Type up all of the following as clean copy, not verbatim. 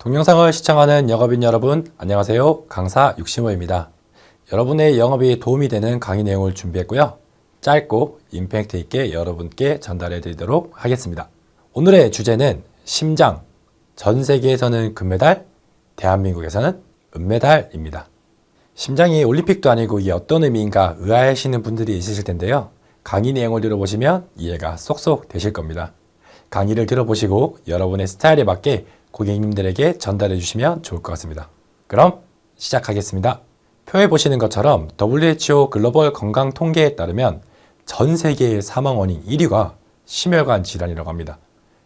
동영상을 시청하는 영업인 여러분, 안녕하세요. 강사 육시모입니다. 여러분의 영업에 도움이 되는 강의 내용을 준비했고요. 짧고 임팩트 있게 여러분께 전달해 드리도록 하겠습니다. 오늘의 주제는 심장, 전 세계에서는 금메달, 대한민국에서는 은메달입니다. 심장이 올림픽도 아니고 이게 어떤 의미인가 의아해하시는 분들이 있으실 텐데요. 강의 내용을 들어보시면 이해가 쏙쏙 되실 겁니다. 강의를 들어보시고 여러분의 스타일에 맞게 고객님들에게 전달해 주시면 좋을 것 같습니다. 그럼 시작하겠습니다. 표에 보시는 것처럼 WHO 글로벌 건강 통계에 따르면 전 세계의 사망 원인 1위가 심혈관 질환이라고 합니다.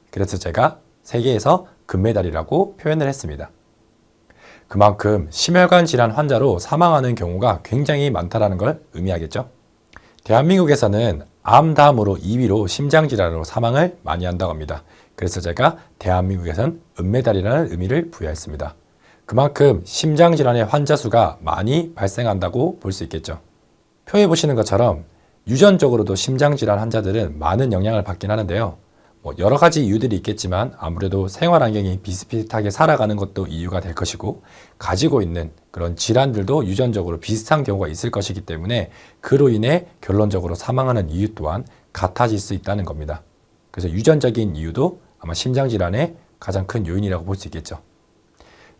그래서 제가 세계에서 금메달이라고 표현을 했습니다. 그만큼 심혈관 질환 환자로 사망하는 경우가 굉장히 많다는 걸 의미하겠죠. 대한민국에서는 암 다음으로 2위로 심장질환으로 사망을 많이 한다고 합니다. 그래서 제가 대한민국에선 은메달이라는 의미를 부여했습니다. 그만큼 심장질환의 환자 수가 많이 발생한다고 볼 수 있겠죠. 표에 보시는 것처럼 유전적으로도 심장질환 환자들은 많은 영향을 받긴 하는데요. 여러 가지 이유들이 있겠지만 아무래도 생활 환경이 비슷비슷하게 살아가는 것도 이유가 될 것이고 가지고 있는 그런 질환들도 유전적으로 비슷한 경우가 있을 것이기 때문에 그로 인해 결론적으로 사망하는 이유 또한 같아질 수 있다는 겁니다. 그래서 유전적인 이유도 아마 심장질환의 가장 큰 요인이라고 볼 수 있겠죠.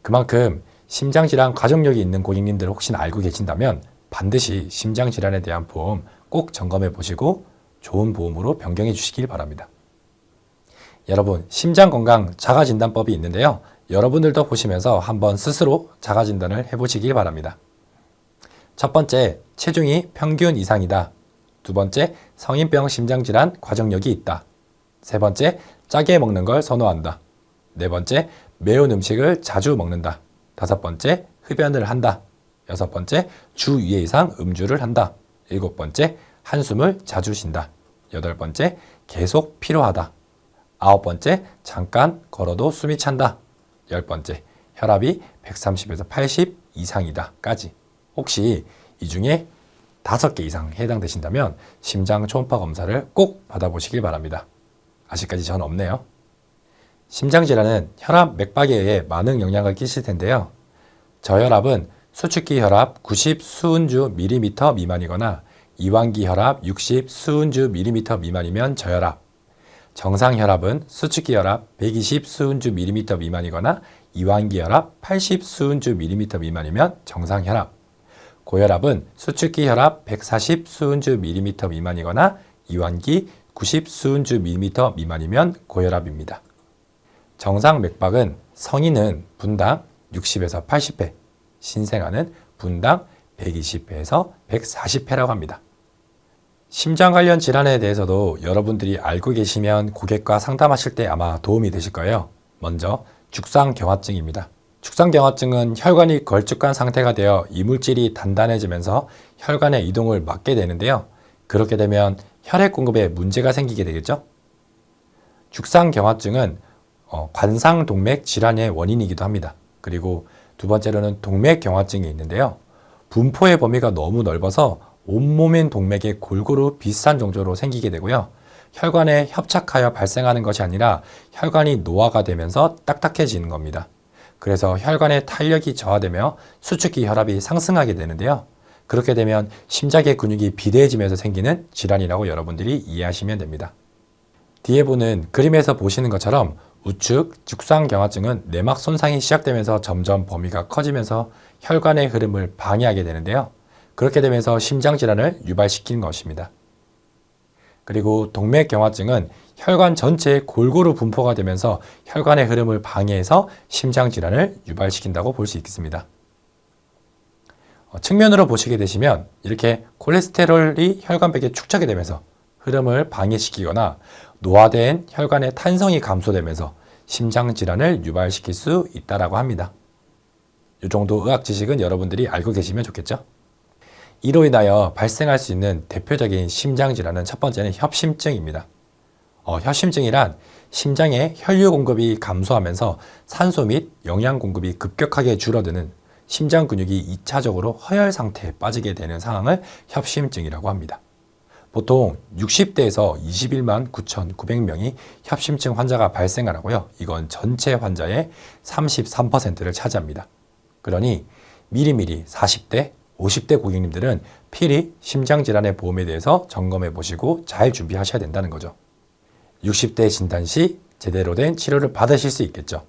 그만큼 심장질환 가족력이 있는 고객님들 혹시나 알고 계신다면 반드시 심장질환에 대한 보험 꼭 점검해 보시고 좋은 보험으로 변경해 주시길 바랍니다. 여러분, 심장건강 자가진단법이 있는데요. 여러분들도 보시면서 한번 스스로 자가진단을 해보시길 바랍니다. 첫 번째, 체중이 평균 이상이다. 두 번째, 성인병 심장질환 과정력이 있다. 세 번째, 짜게 먹는 걸 선호한다. 네 번째, 매운 음식을 자주 먹는다. 다섯 번째, 흡연을 한다. 여섯 번째, 주 2회 이상 음주를 한다. 일곱 번째, 한숨을 자주 쉰다. 여덟 번째, 계속 피로하다. 아홉 번째, 잠깐 걸어도 숨이 찬다. 열 번째, 혈압이 130에서 80 이상이다. 까지. 혹시 이 중에 5개 이상 해당되신다면 심장 초음파 검사를 꼭 받아보시길 바랍니다. 아직까지 전 없네요. 심장질환은 혈압 맥박에 의해 많은 영향을 끼칠 텐데요. 저혈압은 수축기 혈압 90 수은주 밀리미터 미만이거나 이완기 혈압 60 수은주 밀리미터 미만이면 저혈압, 정상혈압은 수축기 혈압 120 수은주 밀리미터 미만이거나 이완기 혈압 80 수은주 밀리미터 미만이면 정상혈압, 고혈압은 수축기 혈압 140 수은주 밀리미터 미만이거나 이완기 90 수은주 밀리미터 미만이면 고혈압입니다. 정상 맥박은 성인은 분당 60에서 80회, 신생아는 분당 120회에서 140회라고 합니다. 심장 관련 질환에 대해서도 여러분들이 알고 계시면 고객과 상담하실 때 아마 도움이 되실 거예요. 먼저 죽상경화증입니다. 죽상경화증은 혈관이 걸쭉한 상태가 되어 이물질이 단단해지면서 혈관의 이동을 막게 되는데요. 그렇게 되면 혈액 공급에 문제가 생기게 되겠죠. 죽상경화증은 관상동맥 질환의 원인이기도 합니다. 그리고 두 번째로는 동맥경화증이 있는데요. 분포의 범위가 너무 넓어서 온몸인 동맥에 골고루 비슷한 정도로 생기게 되고요. 혈관에 협착하여 발생하는 것이 아니라 혈관이 노화가 되면서 딱딱해지는 겁니다. 그래서 혈관의 탄력이 저하되며 수축기 혈압이 상승하게 되는데요. 그렇게 되면 심장의 근육이 비대해지면서 생기는 질환이라고 여러분들이 이해하시면 됩니다. 뒤에 보는 그림에서 보시는 것처럼 우측 죽상경화증은 내막 손상이 시작되면서 점점 범위가 커지면서 혈관의 흐름을 방해하게 되는데요. 그렇게 되면서 심장질환을 유발시키는 것입니다. 그리고 동맥경화증은 혈관 전체에 골고루 분포가 되면서 혈관의 흐름을 방해해서 심장질환을 유발시킨다고 볼 수 있겠습니다. 측면으로 보시게 되시면 이렇게 콜레스테롤이 혈관벽에 축적이 되면서 흐름을 방해시키거나 노화된 혈관의 탄성이 감소되면서 심장질환을 유발시킬 수 있다고 합니다. 이 정도 의학 지식은 여러분들이 알고 계시면 좋겠죠? 이로 인하여 발생할 수 있는 대표적인 심장질환은 첫 번째는 협심증입니다. 협심증이란 심장의 혈류 공급이 감소하면서 산소 및 영양 공급이 급격하게 줄어드는 심장 근육이 2차적으로 허열 상태에 빠지게 되는 상황을 협심증이라고 합니다. 보통 60대에서 21만 9,900명이 협심증 환자가 발생을 하고요. 이건 전체 환자의 33%를 차지합니다. 그러니 미리미리 40대, 50대 고객님들은 필히 심장질환의 보험에 대해서 점검해 보시고 잘 준비하셔야 된다는 거죠. 60대 진단 시 제대로 된 치료를 받으실 수 있겠죠.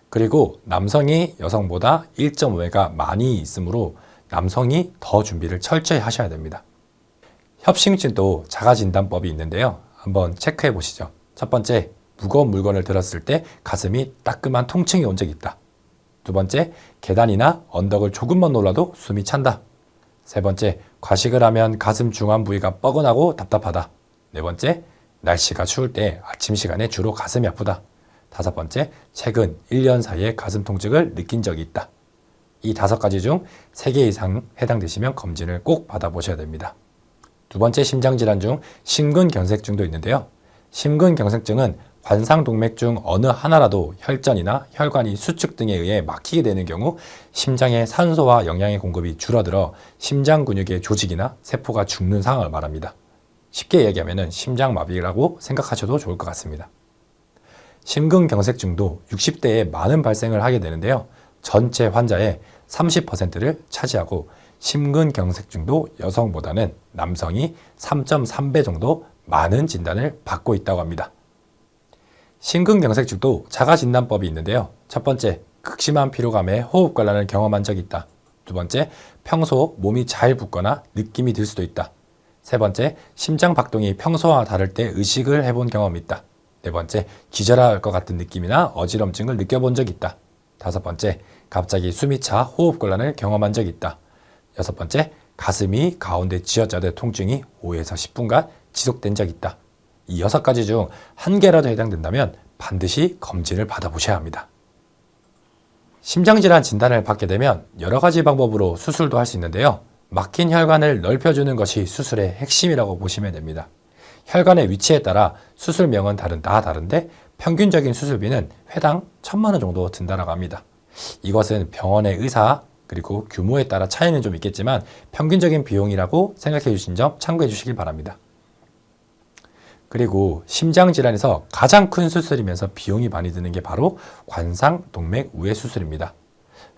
그리고 남성이 여성보다 1.5회가 많이 있으므로 남성이 더 준비를 철저히 하셔야 됩니다. 협심증도 자가진단법이 있는데요. 한번 체크해 보시죠. 첫 번째, 무거운 물건을 들었을 때 가슴이 따끔한 통증이 온 적이 있다. 두 번째, 계단이나 언덕을 조금만 올라도 숨이 찬다. 세 번째, 과식을 하면 가슴 중앙 부위가 뻐근하고 답답하다. 네 번째, 날씨가 추울 때 아침 시간에 주로 가슴이 아프다. 다섯 번째, 최근 1년 사이에 가슴 통증을 느낀 적이 있다. 이 5가지 중 3개 이상 해당되시면 검진을 꼭 받아보셔야 됩니다. 두 번째 심장질환 중 심근경색증도 있는데요. 심근경색증은 관상동맥 중 어느 하나라도 혈전이나 혈관이 수축 등에 의해 막히게 되는 경우 심장의 산소와 영양의 공급이 줄어들어 심장 근육의 조직이나 세포가 죽는 상황을 말합니다. 쉽게 얘기하면 심장마비라고 생각하셔도 좋을 것 같습니다. 심근경색증도 60대에 많은 발생을 하게 되는데요. 전체 환자의 30%를 차지하고 심근경색증도 여성보다는 남성이 3.3배 정도 많은 진단을 받고 있다고 합니다. 심근경색증도 자가진단법이 있는데요. 첫 번째, 극심한 피로감에 호흡곤란을 경험한 적이 있다. 두 번째, 평소 몸이 잘 붓거나 느낌이 들 수도 있다. 세 번째, 심장 박동이 평소와 다를 때 의식을 해본 경험이 있다. 네 번째, 기절할 것 같은 느낌이나 어지럼증을 느껴본 적이 있다. 다섯 번째, 갑자기 숨이 차 호흡곤란을 경험한 적이 있다. 여섯 번째, 가슴이 가운데 쥐어짜는 통증이 5에서 10분간 지속된 적이 있다. 이 6가지 중 한 개라도 해당된다면 반드시 검진을 받아보셔야 합니다. 심장질환 진단을 받게 되면 여러 가지 방법으로 수술도 할 수 있는데요. 막힌 혈관을 넓혀주는 것이 수술의 핵심이라고 보시면 됩니다. 혈관의 위치에 따라 수술명은 다 다른데 평균적인 수술비는 회당 1,000만 원 정도 든다고 합니다. 이것은 병원의 의사 그리고 규모에 따라 차이는 좀 있겠지만 평균적인 비용이라고 생각해 주신 점 참고해 주시길 바랍니다. 그리고 심장질환에서 가장 큰 수술이면서 비용이 많이 드는 게 바로 관상동맥 우회 수술입니다.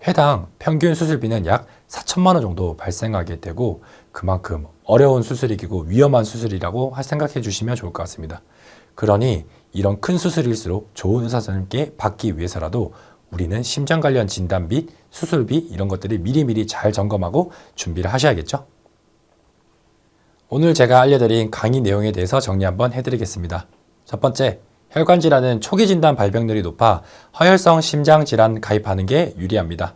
회당 평균 수술비는 약 4,000만 원 정도 발생하게 되고 그만큼 어려운 수술이고 위험한 수술이라고 생각해 주시면 좋을 것 같습니다. 그러니 이런 큰 수술일수록 좋은 의사 선생님께 받기 위해서라도 우리는 심장 관련 진단 및 수술비 이런 것들을 미리미리 잘 점검하고 준비를 하셔야겠죠. 오늘 제가 알려드린 강의 내용에 대해서 정리 한번 해드리겠습니다. 첫 번째, 혈관질환은 초기 진단 발병률이 높아 허혈성 심장질환 가입하는 게 유리합니다.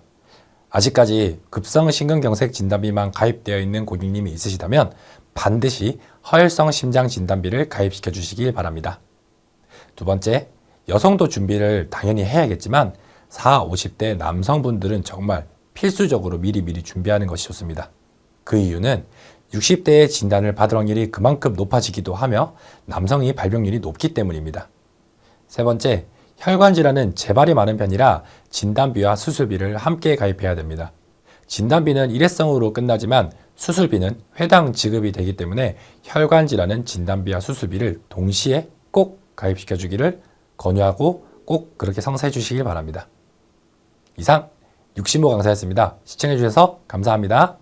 아직까지 급성 심근경색 진단비만 가입되어 있는 고객님이 있으시다면 반드시 허혈성 심장 진단비를 가입시켜 주시길 바랍니다. 두 번째, 여성도 준비를 당연히 해야겠지만 40, 50대 남성분들은 정말 필수적으로 미리미리 준비하는 것이 좋습니다. 그 이유는 60대의 진단을 받을 확률이 그만큼 높아지기도 하며 남성이 발병률이 높기 때문입니다. 세 번째, 혈관 질환은 재발이 많은 편이라 진단비와 수술비를 함께 가입해야 됩니다. 진단비는 일회성으로 끝나지만 수술비는 회당 지급이 되기 때문에 혈관 질환은 진단비와 수술비를 동시에 꼭 가입시켜 주기를 권유하고 꼭 그렇게 성사해 주시길 바랍니다. 이상 65 강사였습니다. 시청해 주셔서 감사합니다.